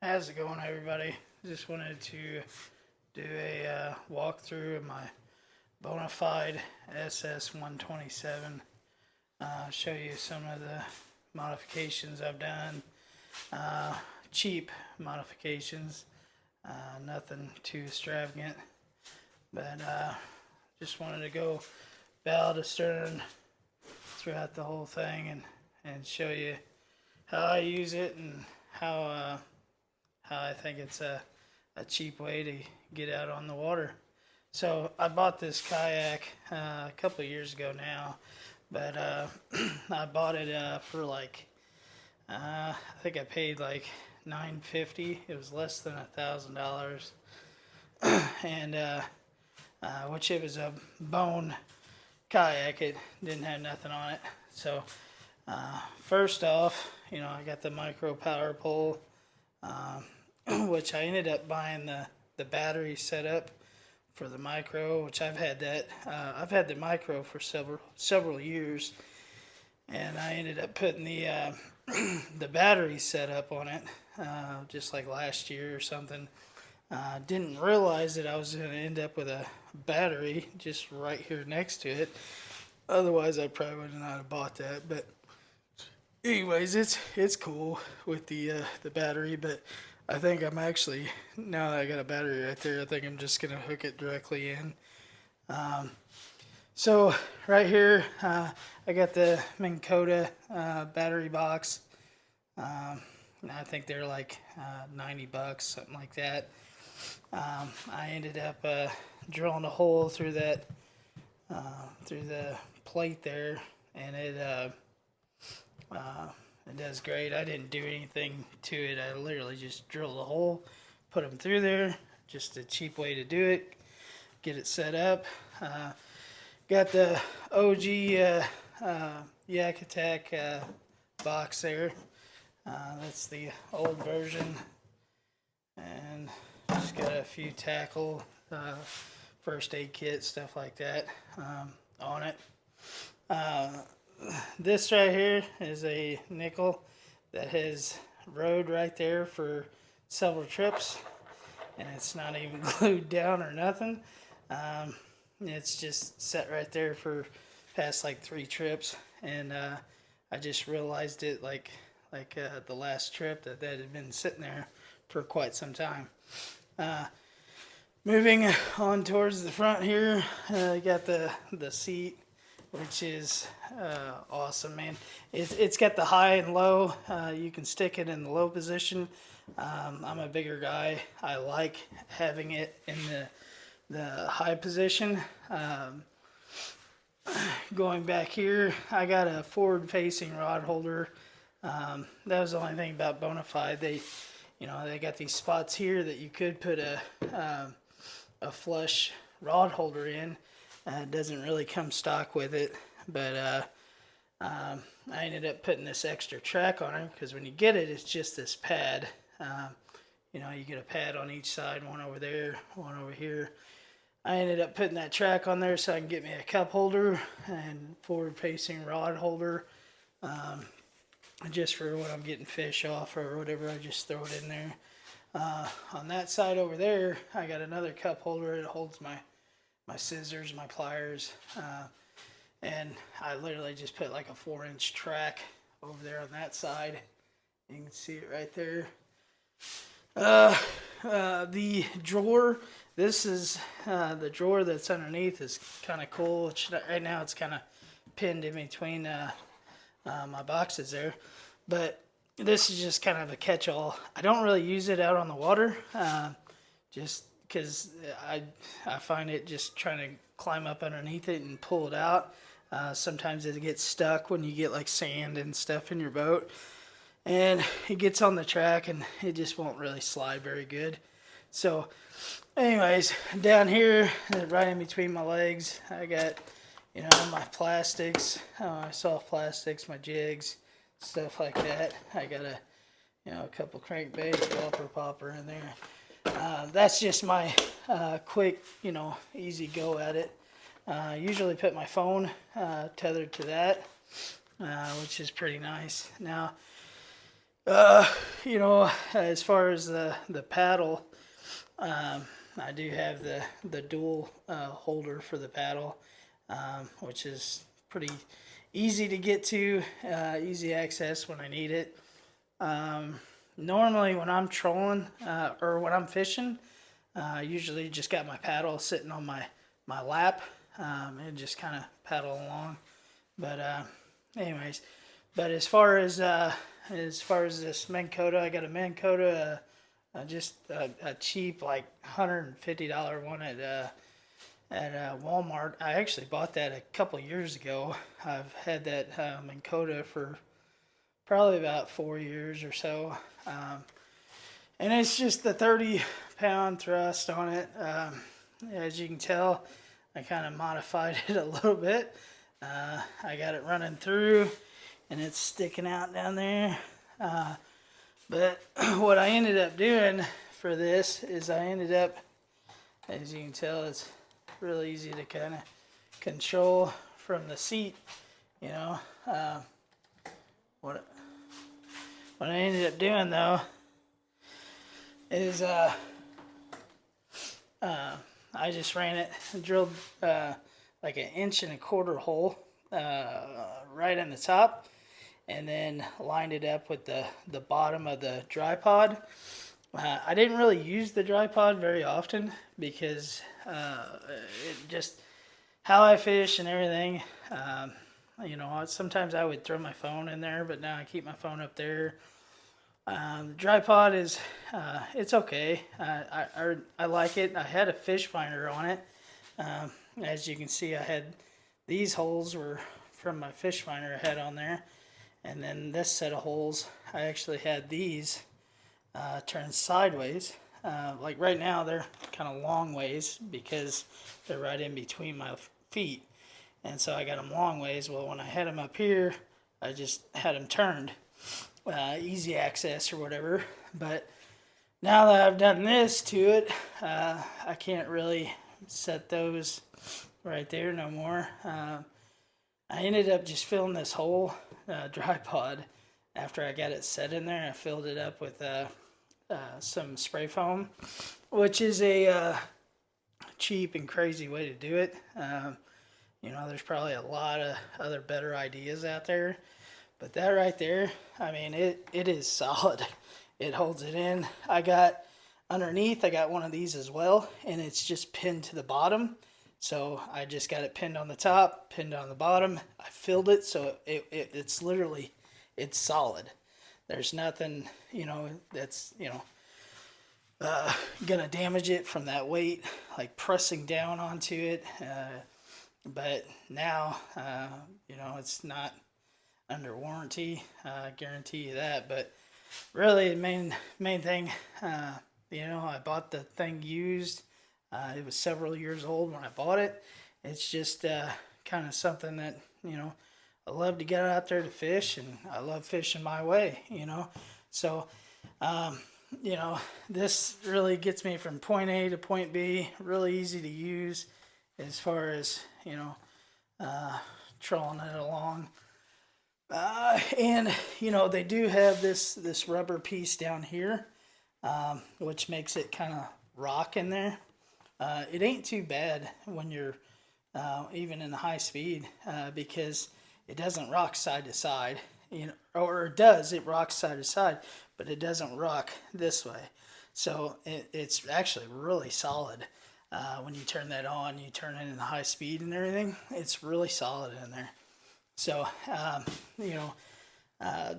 How's it going, everybody? Just wanted to do a walkthrough of my Bonafide SS 127. Show you some of the modifications I've done. Cheap modifications, nothing too extravagant, but just wanted to go bow to stern throughout the whole thing and show you how I use it and how I think it's a cheap way to get out on the water. So I bought this kayak a couple of years ago now, but I bought it for like I think I paid like $950. It was less than $1,000, and which it was a bone kayak. It didn't have nothing on it. So first off, I got the micro power pole. Which I ended up buying the battery setup for the micro, which I've had that. I've had the micro for several years, and I ended up putting the the battery setup on it just like last year or something. Didn't realize that I was going to end up with a battery just right here next to it. Otherwise, I probably would not have bought that. But anyways, it's cool with the battery, but I think I'm actually, now that I got a battery right there, I think I'm just going to hook it directly in. So right here, I got the Minn Kota battery box. I think they're like $90, something like that. I ended up drilling a hole through that, through the plate there, and it does great. I didn't do anything to it. I literally just drilled a hole, put them through there. Just a cheap way to do it. Get it set up. Got the OG Yak Attack box there. That's the old version. And just got a few tackle, first aid kit, stuff like that on it. This right here is a nickel that has rode right there for several trips, and it's not even glued down or nothing. It's just set right there for past like 3 trips, and I just realized it like the last trip that had been sitting there for quite some time. Moving on towards the front here, got the seat, which is awesome, man. It's got the high and low. You can stick it in the low position. I'm a bigger guy. I like having it in the high position. Going back here, I got a forward-facing rod holder. That was the only thing about Bonafide. They got these spots here that you could put a flush rod holder in. It doesn't really come stock with it, but I ended up putting this extra track on it because when you get it, it's just this pad. You get a pad on each side, one over there, one over here. I ended up putting that track on there so I can get me a cup holder and forward-facing rod holder, just for when I'm getting fish off or whatever. I just throw it in there. On that side over there, I got another cup holder. It holds my scissors, my pliers, and I literally just put like a 4-inch track over there on that side. You can see it right there. The drawer, this is the drawer that's underneath is kind of cool. Right now it's kind of pinned in between my boxes there, but this is just kind of a catch-all. I don't really use it out on the water, just because I find it just trying to climb up underneath it and pull it out. Sometimes it gets stuck when you get like sand and stuff in your boat, and it gets on the track and it just won't really slide very good. So anyways, down here, right in between my legs, I got my plastics, my soft plastics, my jigs, stuff like that. I got a couple crankbaits, popper in there. That's just my quick, easy go at it. Usually put my phone tethered to that, which is pretty nice. Now, Uh, as far as the paddle, I do have the dual holder for the paddle, which is pretty easy to get to, easy access when I need it. Normally, when I'm trolling or when I'm fishing, I usually just got my paddle sitting on my lap and just kind of paddle along. But anyways, but as far as this Minn Kota, I got a Minn Kota, just a cheap like $150 one at Walmart. I actually bought that a couple years ago. I've had that Minn Kota for probably about 4 years or so. And it's just the 30-pound thrust on it. As you can tell, I kind of modified it a little bit. I got it running through and it's sticking out down there. But what I ended up doing for this is I ended up, as you can tell, it's really easy to kind of control from the seat, you know. What I ended up doing though is I just ran it, drilled like 1.25 inch hole right in the top, and then lined it up with the bottom of the tripod. I didn't really use the tripod very often because it just how I fish and everything. Sometimes I would throw my phone in there, but now I keep my phone up there. The tripod is it's okay. I like it. I had a fish finder on it. As you can see, I had these holes were from my fish finder I had on there, and then this set of holes I actually had these turned sideways. Like right now they're kind of long ways because they're right in between my feet, and so I got them long ways. Well, when I had them up here, I just had them turned. Easy access or whatever. But now that I've done this to it, I can't really set those right there no more. I ended up just filling this whole tripod after I got it set in there. I filled it up with some spray foam, which is a cheap and crazy way to do it. There's probably a lot of other better ideas out there. But that right there, I mean, it is solid. It holds it in. I got one of these as well, and it's just pinned to the bottom. So I just got it pinned on the top, pinned on the bottom. I filled it, so it's literally, it's solid. There's nothing, that's, gonna damage it from that weight, like pressing down onto it. But now, it's not under warranty. I guarantee you that. But really, the main thing, I bought the thing used. It was several years old when I bought it. It's just kind of something that I love to get out there to fish, and I love fishing my way. So this really gets me from point A to point B. Really easy to use as far as trolling it along. And they do have this rubber piece down here, which makes it kind of rock in there. It ain't too bad when you're even in high speed because it doesn't rock side to side, or it does. It rocks side to side, but it doesn't rock this way. So it's actually really solid. When you turn that on, you turn it in high speed and everything. It's really solid in there. So,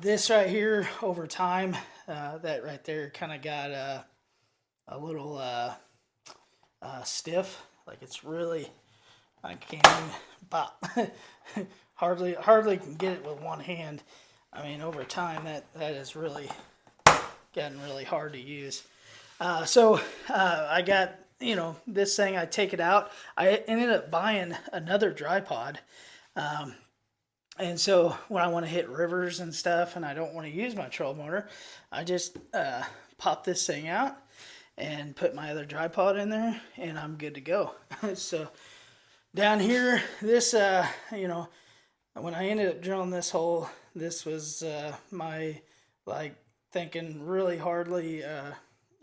this right here over time, that right there kind of got a little stiff. Like it's really, I can't even pop. hardly can get it with one hand. I mean, over time that has really gotten really hard to use. I got, this thing, I take it out. I ended up buying another tripod. And so when I want to hit rivers and stuff and I don't want to use my troll motor, I just pop this thing out and put my other tripod in there and I'm good to go. So down here, this, when I ended up drilling this hole, this was my like thinking really hardly,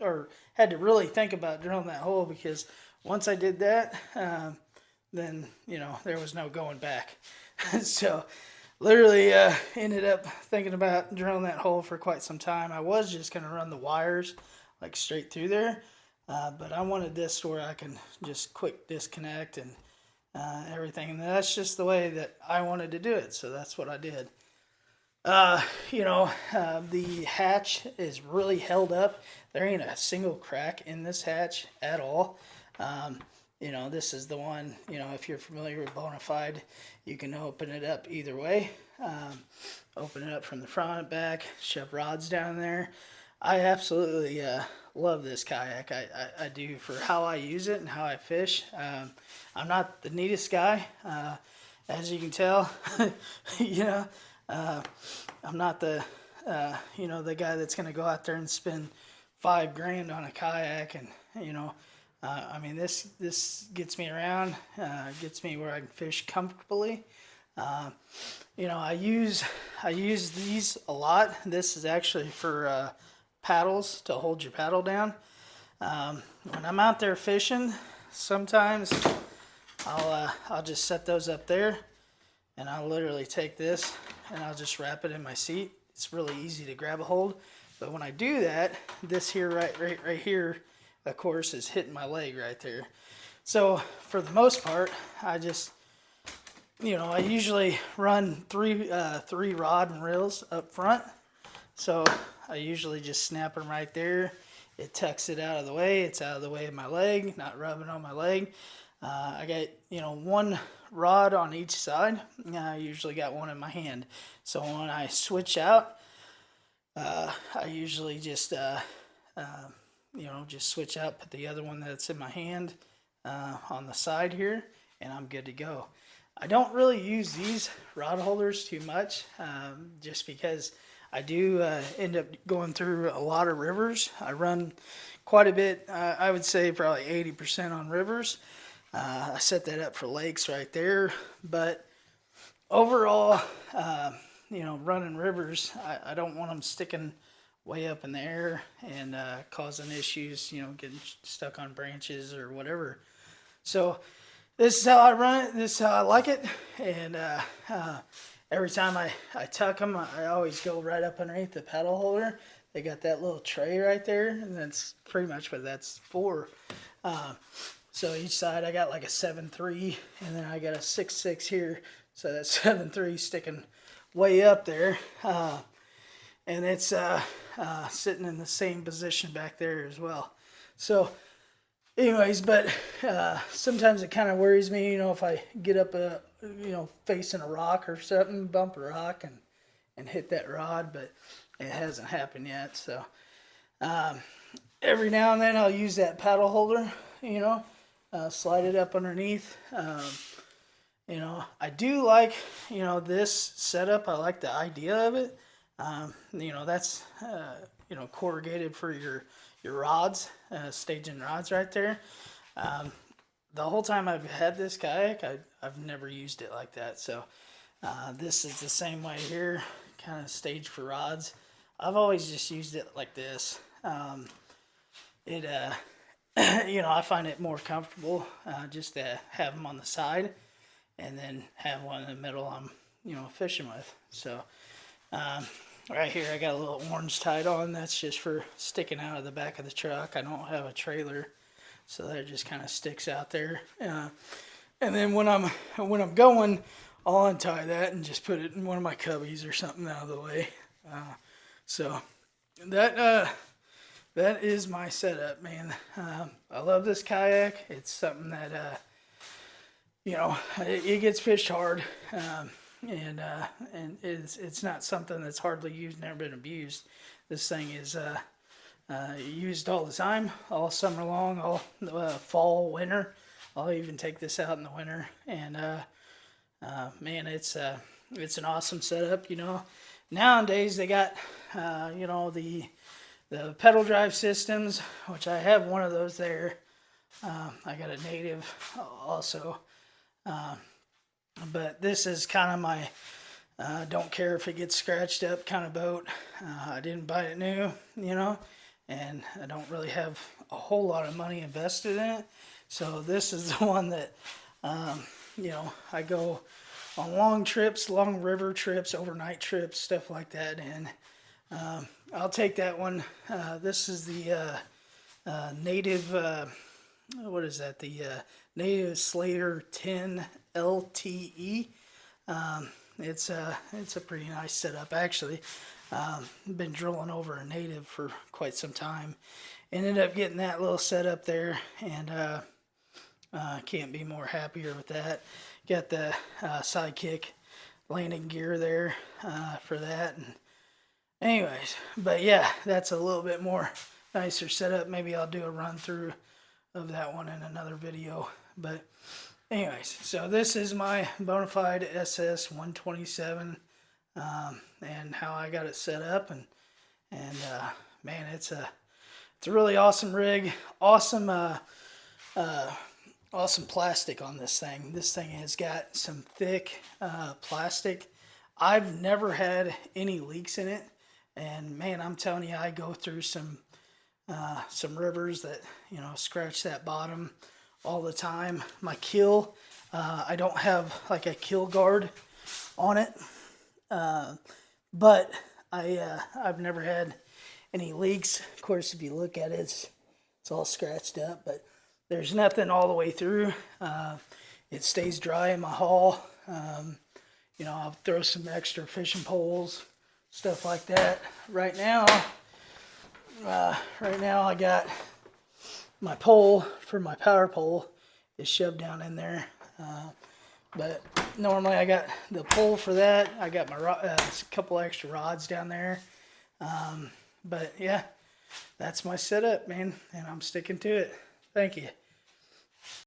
or had to really think about drilling that hole, because once I did that, then there was no going back. So literally ended up thinking about drilling that hole for quite some time. I was just going to run the wires like straight through there, but I wanted this where I can just quick disconnect and everything, and that's just the way that I wanted to do it, so that's what I did. The hatch is really held up. There ain't a single crack in this hatch at all. This is the one, if you're familiar with Bonafide, you can open it up either way. Open it up from the front, back, shove rods down there. I absolutely love this kayak. I do, for how I use it and how I fish. I'm not the neatest guy, as you can tell. I'm not the the guy that's going to go out there and spend $5,000 on a kayak, and I mean, this gets me around, gets me where I can fish comfortably. I use these a lot. This is actually for paddles, to hold your paddle down. When I'm out there fishing, sometimes I'll just set those up there, and I'll literally take this and I'll just wrap it in my seat. It's really easy to grab a hold. But when I do that, this here right here, of course, is hitting my leg right there. So for the most part, I just, I usually run three rod and reels up front. So I usually just snap them right there. It tucks it out of the way. It's out of the way of my leg, not rubbing on my leg. I got, one rod on each side. I usually got one in my hand. So when I switch out, I usually just, just switch out, put the other one that's in my hand on the side here, and I'm good to go. I don't really use these rod holders too much, just because I do end up going through a lot of rivers. I run quite a bit, I would say probably 80% on rivers. I set that up for lakes right there, but overall, running rivers, I don't want them sticking way up in the air and causing issues, getting stuck on branches or whatever. So this is how I run it. This is how I like it. And every time I tuck them, I always go right up underneath the paddle holder. They got that little tray right there, and that's pretty much what that's for. So each side I got like a 7.3, and then I got a 6.6 here. So that's 7.3 sticking way up there. And it's sitting in the same position back there as well. So anyways, but sometimes it kind of worries me, if I get up, facing a rock or something, bump a rock and hit that rod, but it hasn't happened yet. So every now and then I'll use that paddle holder, slide it up underneath. I do like, this setup. I like the idea of it. That's, corrugated for your rods, staging rods right there. The whole time I've had this kayak, I've never used it like that. So this is the same way here, kind of staged for rods. I've always just used it like this. I find it more comfortable just to have them on the side, and then have one in the middle I'm, fishing with. So right here I got a little orange tied on. That's just for sticking out of the back of the truck. I don't have a trailer, so that just kind of sticks out there. And then when I'm going, I'll untie that and just put it in one of my cubbies or something out of the way. So that is my setup, man. I love this kayak. It's something that it gets fished hard, and it's not something that's hardly used, never been abused. This thing is used all the time, all summer long, all fall, winter. I'll even take this out in the winter, and man, it's an awesome setup. Nowadays they got the pedal drive systems, which I have one of those there. I got a native also, but this is kind of my Don't care if it gets scratched up kind of boat. I didn't buy it new, you know, and I don't really have a whole lot of money invested in it. So this is the one that, you know, I go on long trips, long river trips, overnight trips, stuff like that. And I'll take that one. This is the native, what is that? The native Slater 10 LTE. It's a pretty nice setup actually. Been drilling over a native for quite some time. Ended up getting that little setup there, and can't be more happier with that. Got the Sidekick landing gear there for that. And anyways, but yeah, that's a little bit more nicer setup. Maybe I'll do a run through of that one in another video. But anyways, so this is my Bonafide SS 127, and how I got it set up, and man, it's a really awesome rig, awesome awesome plastic on this thing. This thing has got some thick plastic. I've never had any leaks in it, and man, I'm telling you, I go through some rivers that, you know, scratch that bottom all the time. My keel, I don't have like a keel guard on it, but I've never had any leaks. Of course, if you look at it, it's all scratched up, but there's nothing all the way through. It stays dry in my haul. You know, I'll throw some extra fishing poles, stuff like that. Right now I got my pole for my power pole is shoved down in there. But normally I got the pole for that. I got my a couple extra rods down there. But yeah, that's my setup, man, and I'm sticking to it. Thank you.